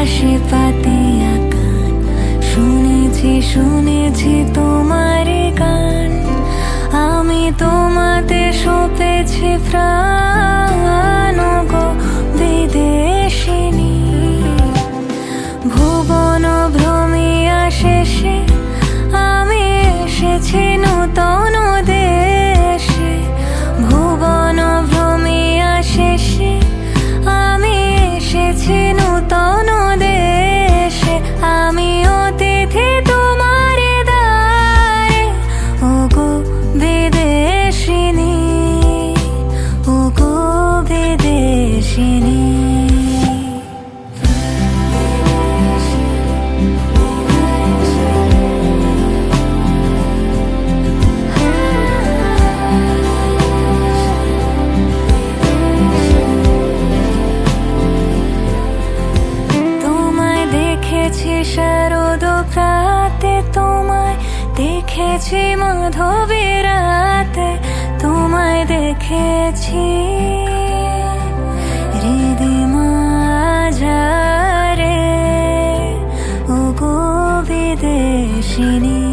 আকাশে পাতিয়া গান, শুনেছি শুনেছি তোমার গান। আমি তোমাতে সপেছি প্রাণ গো বিদেশিনী। ভুবন ভ্রমিয়া শেষে আমি এসেছি নূতন দেশে। ভুবন ভ্রমিয়া শেষে আমি এসেছি নূতন দেশে। আমি অতিথি তোমার দ্বারে ওগো বিদেশিনী, ওগো বিদেশিনী। শারদ প্রাতে তোমায় দেখেছি, মাধবী রাতে তোমায় দেখেছি। হৃদিমা যারে ওগো বিদেশিনী।